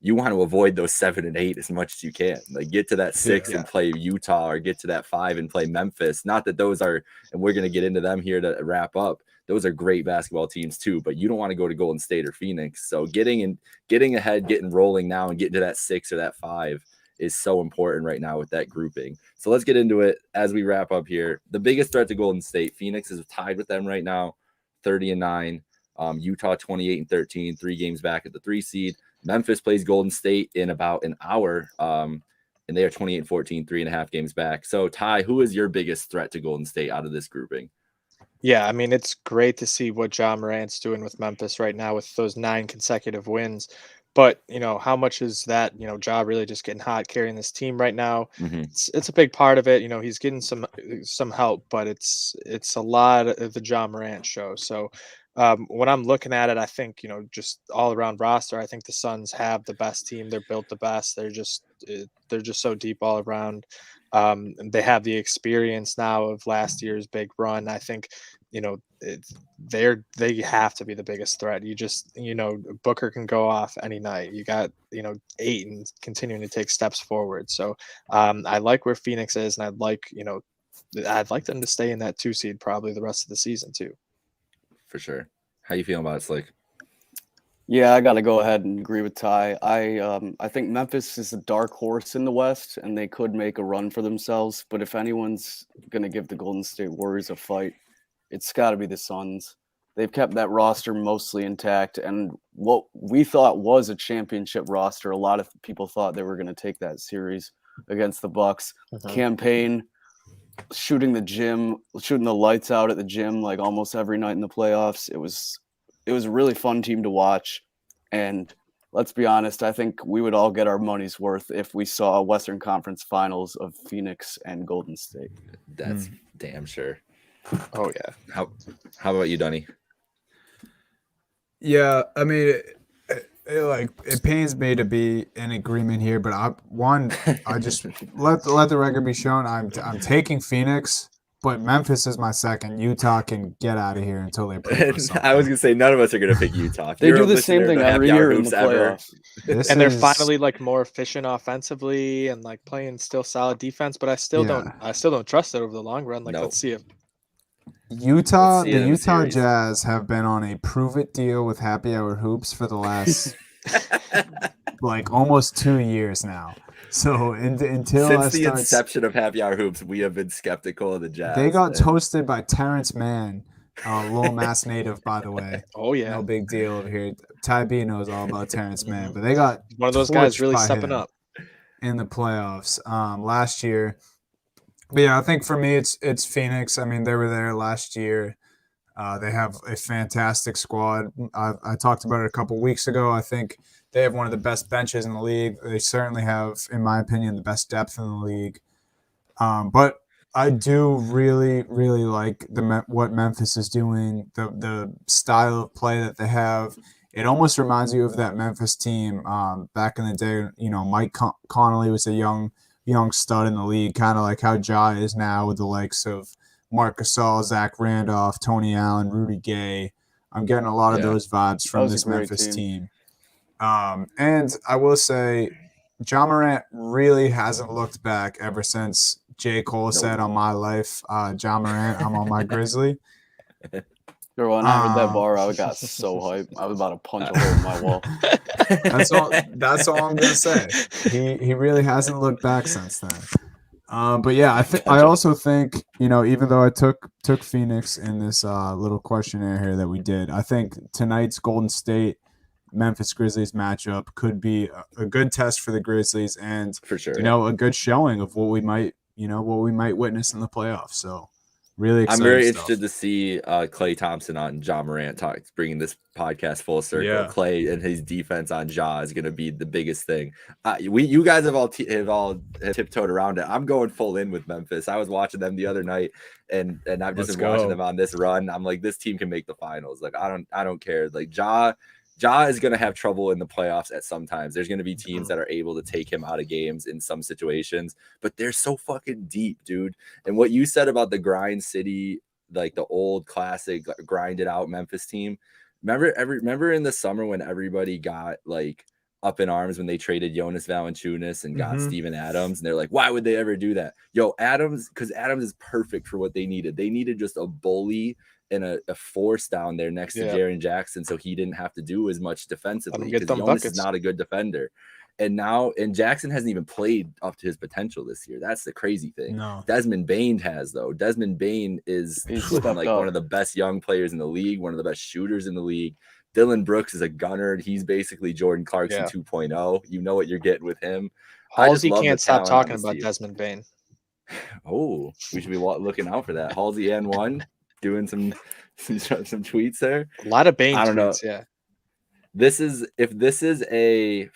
you want to avoid those 7 and 8 as much as you can. Like, get to that 6 and play Utah, or get to that 5 and play Memphis. Not that those are, and we're going to get into them here to wrap up, those are great basketball teams too, but you don't want to go to Golden State or Phoenix. So getting ahead, getting rolling now, and getting to that 6 or that 5 is so important right now with that grouping. So let's get into it as we wrap up here. The biggest threat to Golden State, Phoenix is tied with them right now, 30-9. Utah 28-13, 3 games back at the 3 seed. Memphis plays Golden State in about an hour, and they are 28-14, 3.5 games back. So, Ty, who is your biggest threat to Golden State out of this grouping? Yeah, I mean, it's great to see what Ja Morant's doing with Memphis right now with those 9 consecutive wins. But, how much is that, Ja really just getting hot carrying this team right now? It's a big part of it. He's getting some help, but it's a lot of the Ja Morant show. So when I'm looking at it, I think, just all around roster, I think the Suns have the best team. They're built the best. They're just so deep all around. And they have the experience now of last year's big run. I think, they have to be the biggest threat. You just, Booker can go off any night. You got, Ayton continuing to take steps forward. So I like where Phoenix is, and I'd like them to stay in that 2 seed probably the rest of the season too. For sure. How you feeling about it, Slick? Yeah, I got to go ahead and agree with Ty. I think Memphis is a dark horse in the West, and they could make a run for themselves. But if anyone's going to give the Golden State Warriors a fight, it's got to be the Suns. They've kept that roster mostly intact, and what we thought was a championship roster, a lot of people thought they were going to take that series against the Bucks. Campaign, shooting the lights out at the gym like almost every night in the playoffs. It was a really fun team to watch, and let's be honest, I think we would all get our money's worth if we saw a Western Conference Finals of Phoenix and Golden State. That's damn sure. Oh yeah. How about you, Dunny? Yeah, I mean, it pains me to be in agreement here, but I just let the record be shown. I'm taking Phoenix, but Memphis is my second. Utah can get out of here until they prove something. I was gonna say none of us are gonna pick Utah. They do the same thing every year in the playoffs. And they're finally like more efficient offensively and like playing still solid defense, but I still don't trust it over the long run. Like, let's see it. The Utah Jazz have been on a prove it deal with Happy Hour Hoops for the last like almost 2 years now. So until since the inception of Happy Hour Hoops, we have been skeptical of the Jazz. They got toasted by Terrence Mann, Lowell Mass native, by the way. Oh yeah, no big deal over here. Ty B knows all about Terrence Mann, but they got one of those guys really stepping up in the playoffs last year. But yeah, I think for me it's Phoenix. I mean, they were there last year. They have a fantastic squad. I talked about it a couple weeks ago. I think they have one of the best benches in the league. They certainly have, in my opinion, the best depth in the league. But I do really, really like what Memphis is doing, the style of play that they have. It almost reminds you of that Memphis team back in the day. Mike Conley was a young stud in the league, kind of like how Ja is now with the likes of Marc Gasol, Zach Randolph, Tony Allen, Rudy Gay. I'm getting a lot of those vibes from this Memphis team. And I will say, Ja Morant really hasn't looked back ever since J. Cole said on My Life, Ja Morant, I'm on my Grizzly. Girl, when I heard that bar, I got so hyped. I was about to punch a hole in my wall. That's all I'm gonna say. He really hasn't looked back since then. But yeah, I also think, even though I took Phoenix in this little questionnaire here that we did, I think tonight's Golden State Memphis Grizzlies matchup could be a good test for the Grizzlies, and for sure, a good showing of what we might witness in the playoffs. So Really exciting. I'm very stuff. interested to see Klay Thompson on Ja Morant bringing this podcast full circle. Yeah. Klay and his defense on Ja is going to be the biggest thing. You guys have all tiptoed around it. I'm going full in with Memphis. I was watching them the other night, and I've just been watching them on this run. I'm like, this team can make the finals. Like, I don't care. Like Ja is going to have trouble in the playoffs at some times. There's going to be teams that are able to take him out of games in some situations, but they're so fucking deep, dude. And what you said about the grind city, like the old classic grinded out Memphis team. Remember in the summer when everybody got like up in arms when they traded Jonas Valanciunas and got Steven Adams, and they're like, why would they ever do that? Because Adams is perfect for what they needed. They needed just a bully and a force down there next to Jaren Jackson, so he didn't have to do as much defensively because Jonas is not a good defender. And Jackson hasn't even played up to his potential this year. That's the crazy thing. No. Desmond Bane has, though. Desmond Bane is like one of the best young players in the league, one of the best shooters in the league. Dylan Brooks is a gunner. He's basically Jordan Clarkson 2.0. You know what you're getting with him. Halsey can't stop talking about Desmond Bane. Oh, we should be looking out for that. Halsey N1 doing some tweets there. A lot of Bane I don't tweets, know. yeah. This is the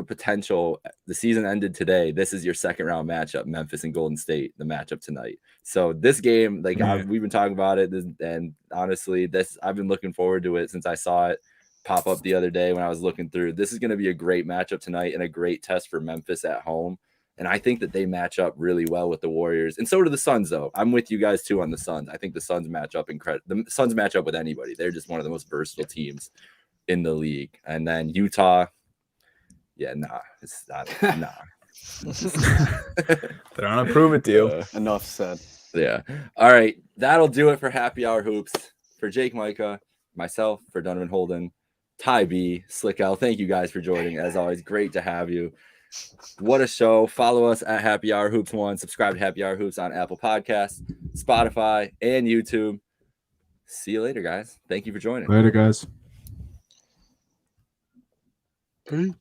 potential. The season ended today. This is your second round matchup, Memphis and Golden State, the matchup tonight. So this game, like we've been talking about it, and honestly, I've been looking forward to it since I saw it pop up the other day when I was looking through. This is going to be a great matchup tonight and a great test for Memphis at home. And I think that they match up really well with the Warriors, and so do the Suns. Though I'm with you guys too on the Suns. I think the Suns match up the Suns match up with anybody. They're just one of the most versatile teams in the league. And then Utah, it's not. They're on a prove it deal. Enough said. Yeah. All right. That'll do it for Happy Hour Hoops. For Jake Micah, myself, for Donovan Holden, Ty B, Slick L. Thank you guys for joining. As always, great to have you. What a show. Follow us at Happy Hour Hoops 1. Subscribe to Happy Hour Hoops on Apple Podcasts, Spotify, and YouTube. See you later, guys. Thank you for joining. Later, guys. Peace.